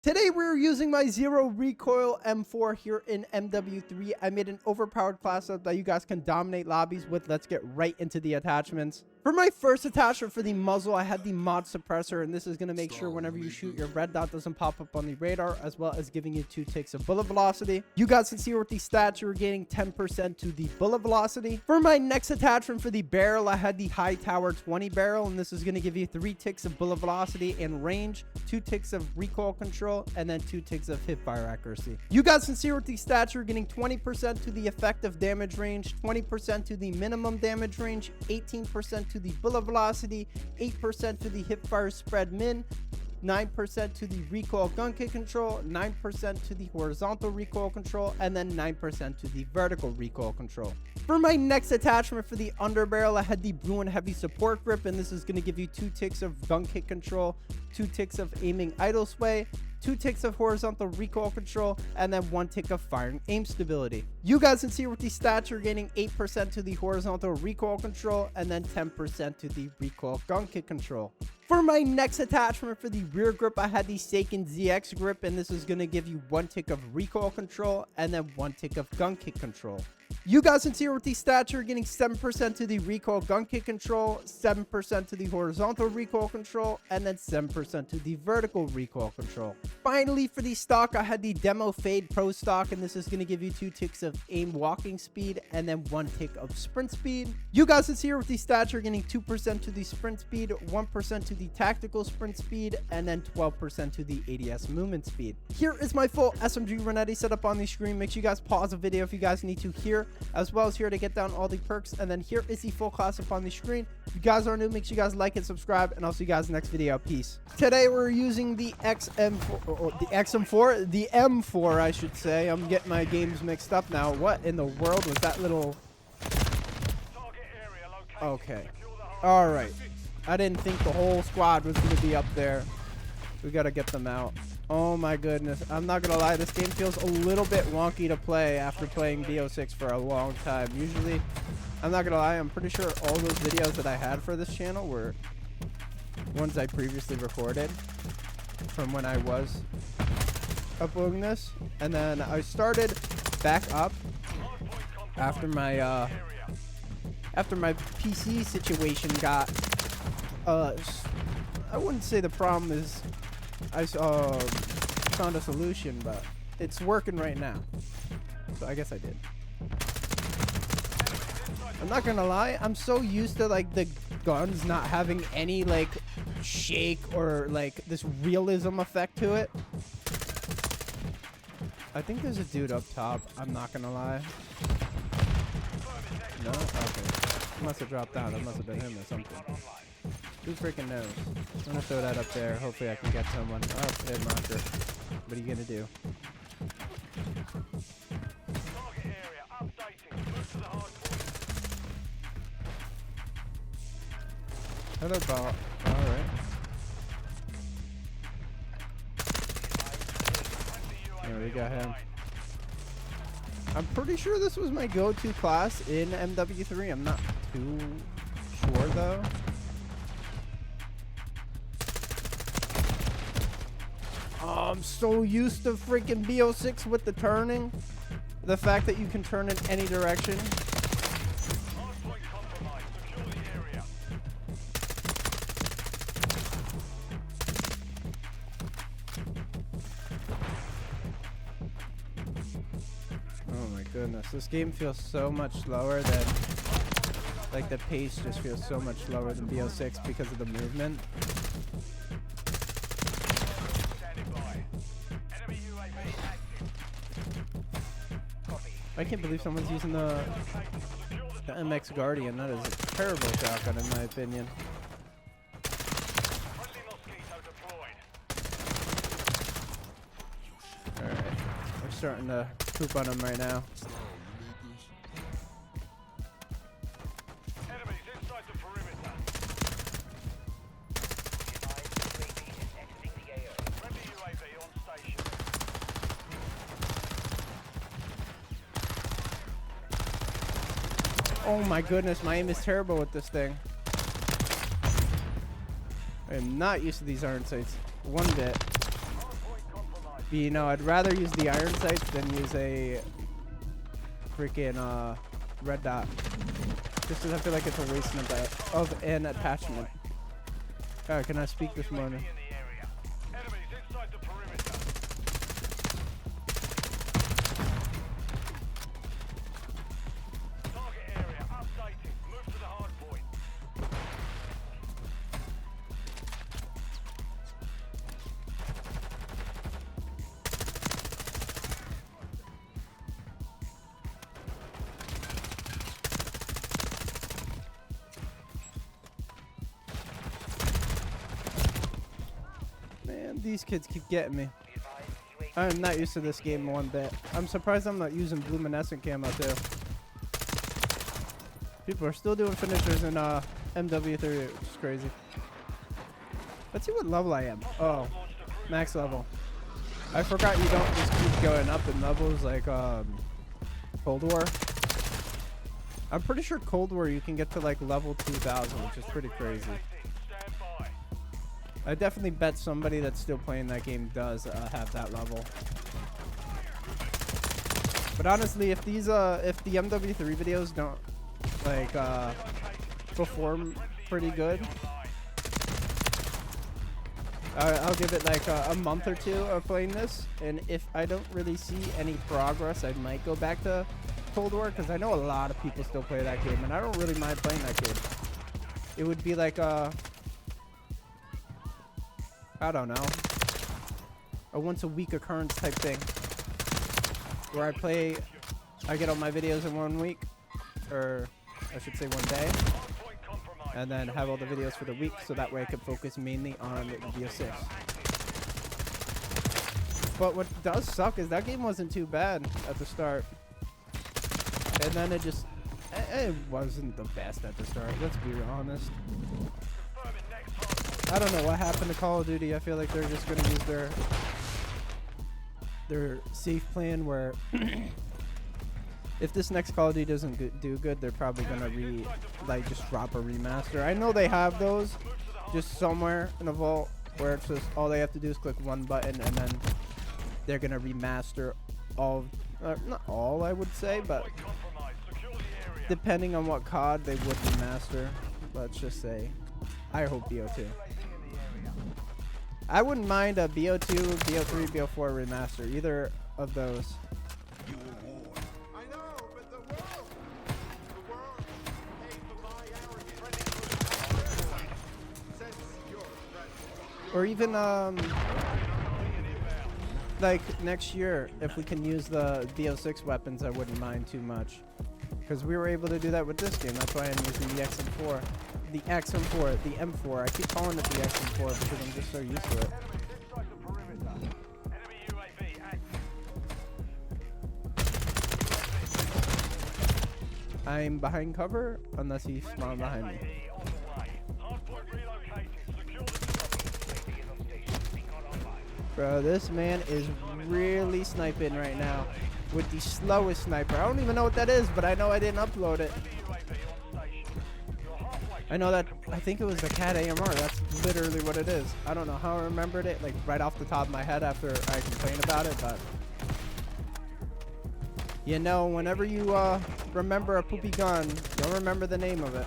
Today we're using my Zero Recoil M4 here in MW3. I made an overpowered class up that you guys can dominate lobbies with. Let's get right into the attachments. For my first attachment for the muzzle, I had the mod suppressor, and this is going to make sure whenever you shoot, your red dot doesn't pop up on the radar, as well as giving you 2 ticks of bullet velocity. You guys can see with the stats, you're gaining 10% to the bullet velocity. For my next attachment for the barrel, I had the high tower 20 barrel, and this is going to give you 3 ticks of bullet velocity and range, 2 ticks of recoil control, and then 2 ticks of hipfire accuracy. You guys can see with the stats, you're getting 20% to the effective damage range, 20% to the minimum damage range, 18% to the bullet velocity, 8% to the hipfire spread min, 9% to the recoil gun kick control, 9% to the horizontal recoil control, and then 9% to the vertical recoil control. For my next attachment for the underbarrel, I had the blue and heavy support grip, and this is going to give you 2 ticks of gun kick control, 2 ticks of aiming idle sway, 2 ticks of horizontal recoil control, and then 1 tick of firing aim stability. You guys can see with the stats, you're gaining 8% to the horizontal recoil control, and then 10% to the recoil gun kick control. For my next attachment for the rear grip, I had the Seiken ZX grip, and this is going to give you 1 tick of recoil control, and then 1 tick of gun kick control. You guys can see with the stats, you're getting 7% to the recoil gun kick control, 7% to the horizontal recoil control, and then 7% to the vertical recoil control. Finally, for the stock, I had the Demo Fade Pro stock, and this is going to give you 2 ticks of aim walking speed, and then 1 tick of sprint speed. You guys can see with the stats, you're getting 2% to the sprint speed, 1% to the tactical sprint speed, and then 12% to the ADS movement speed. Here is my full SMG Renetti setup on the screen. Make sure you guys pause the video if you guys need to hear, as well as here to get down all the perks, and then here is the full class up on the screen. If you guys are new, make sure you guys like and subscribe, and I'll see you guys next video. Peace. Today we're using the the M4, I should say. I'm getting my games mixed up now. What in the world was that little... Okay. All right. I didn't think the whole squad was going to be up there. We got to get them out. Oh my goodness. I'm not going to lie. This game feels a little bit wonky to play after playing BO6 for a long time. Usually, I'm not going to lie, I'm pretty sure all those videos that I had for this channel were ones I previously recorded from when I was uploading this. And then I started back up after my PC situation got... I wouldn't say the problem is I found a solution, but it's working right now. So I guess I did. I'm not gonna lie, I'm so used to like the guns not having any like shake or like this realism effect to it. I think there's a dude up top, I'm not gonna lie. No? Okay. Must have dropped down, it must have been him or something. Who freaking knows? I'm gonna throw that up there. Hopefully I can get someone. Oh, hit marker. What are you gonna do? Hello, ball. Alright. There we got him. I'm pretty sure this was my go-to class in MW3. I'm not too sure though. Oh, I'm so used to freaking BO6 with the turning. The fact that you can turn in any direction. Oh my goodness, this game feels so much slower than, like the pace just feels so much slower than BO6 because of the movement. I can't believe someone's using the MX Guardian. That is a terrible shotgun in my opinion. Alright, we're starting to poop on them right now. Oh my goodness, my aim is terrible with this thing. I am not used to these iron sights one bit. You know, I'd rather use the iron sights than use a freaking red dot. Just because I feel like it's a waste of an attachment. Alright, can I speak this morning? These kids keep getting me. I'm not used to this game one bit. I'm surprised I'm not using luminescent camo too. People are still doing finishers in MW3, which is crazy. Let's see what level I am. Oh, max level. I forgot you don't just keep going up in levels like Cold War. I'm pretty sure Cold War you can get to like level 2000, which is pretty crazy. I definitely bet somebody that's still playing that game does have that level. But honestly, if these if the MW3 videos don't like perform pretty good, I'll give it like a month or two of playing this, and if I don't really see any progress, I might go back to Cold War, because I know a lot of people still play that game, and I don't really mind playing that game. It would be like I don't know, a once a week occurrence type thing, where I get all my videos in 1 week, or I should say 1 day, and then have all the videos for the week, so that way I can focus mainly on BO6. But what does suck is that game wasn't too bad at the start, and then it wasn't the best at the start, let's be honest. I don't know what happened to Call of Duty. I feel like they're just gonna use their safe plan where if this next Call of Duty doesn't do good, they're probably gonna just drop a remaster. I know they have those just somewhere in a vault where it's just all they have to do is click one button and then they're gonna remaster all, not all I would say, but depending on what COD they would remaster. Let's just say, I hope BO2. I wouldn't mind a BO2, BO3, BO4 remaster. Either of those. Or even like next year, if we can use the BO6 weapons, I wouldn't mind too much. Because we were able to do that with this game. That's why I'm using the XM4. The XM4, the M4. I keep calling it the XM4 because I'm just so used to it. I'm behind cover unless he's smiling behind me. Bro, this man is really sniping right now with the slowest sniper. I don't even know what that is, but I know I didn't upload it. I know that, I think it was the CAT AMR. That's literally what it is. I don't know how I remembered it, like right off the top of my head after I complained about it, but you know, whenever you remember a poopy gun, you'll remember the name of it.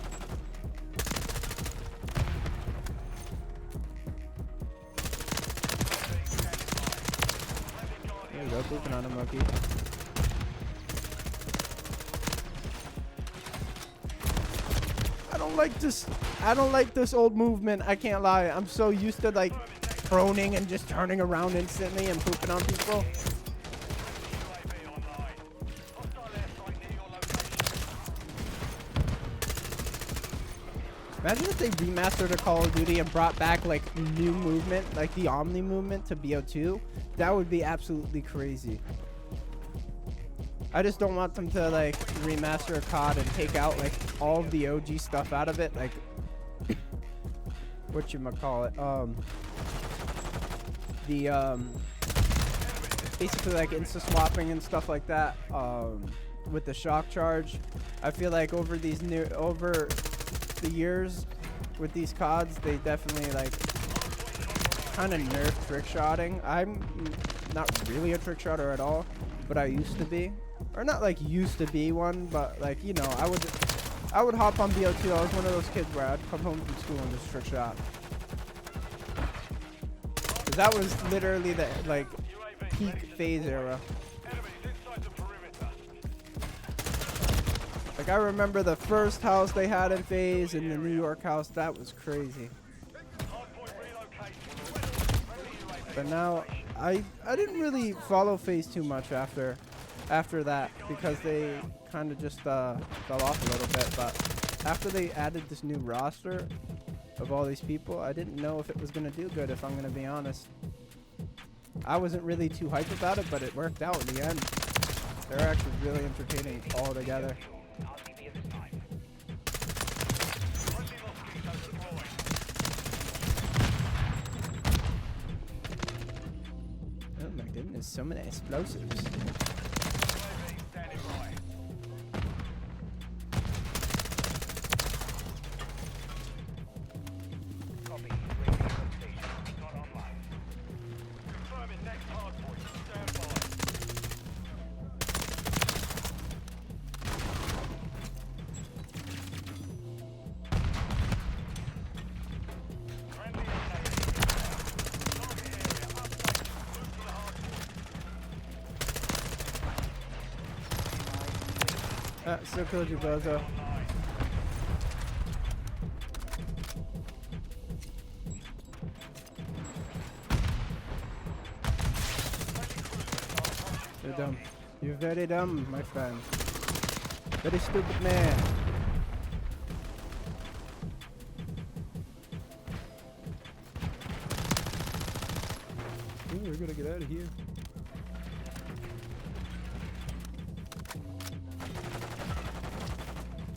There you go, pooping on a monkey. I don't like this old movement. I can't lie. I'm so used to like proning and just turning around instantly and pooping on people. Imagine if they remastered a Call of Duty and brought back like new movement, like the Omni movement to BO2. That would be absolutely crazy. I just don't want them to like remaster a COD and take out like all of the OG stuff out of it, like whatchamacallit, basically like insta swapping and stuff like that, with the shock charge. I feel like over the years with these CODs, they definitely like kind of nerfed trick shotting. I'm not really a trick shotter at all, but I used to be. Or not like used to be one, but like, you know, I would hop on BO2. I was one of those kids where I'd come home from school and just trick shot. 'Cause that was literally the like peak phase era. Like I remember the first house they had in phase in the New York house. That was crazy. But now I didn't really follow phase too much after that because they kind of just fell off a little bit. But after they added this new roster of all these people, I didn't know if it was gonna do good, if I'm gonna be honest. I wasn't really too hyped about it, but it worked out in the end. They're actually really entertaining all together. Oh my goodness, so many explosives. Still killed you, bozo. You're dumb. You're very dumb, my friend. Very stupid man. Ooh, we're gonna get out of here.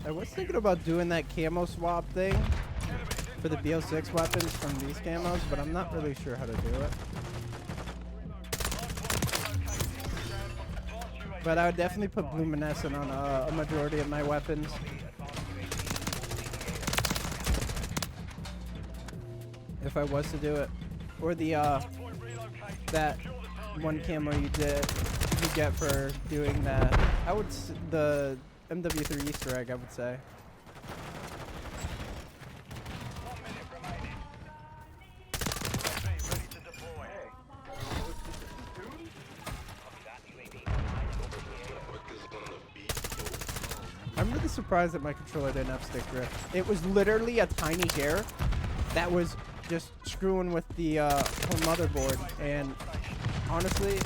I was thinking about doing that camo swap thing for the BO6 weapons from these camos, but I'm not really sure how to do it. But I would definitely put luminescent on a majority of my weapons. If I was to do it. Or the that one camo you get for doing that. I would the MW3 Easter egg, I would say. I'm really surprised that my controller didn't have stick drift. It was literally a tiny hair that was just screwing with the whole motherboard, and honestly,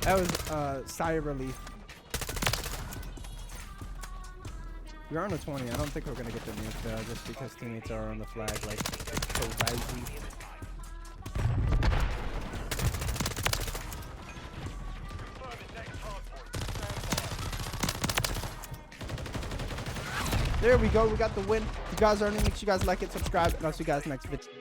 that was a sigh of relief. We're on a 20. I don't think we're gonna get the nuke just because teammates are on the flag like so rising. There we go. We got the win. If you guys are new, make sure you guys like it, subscribe, and I'll see you guys next video.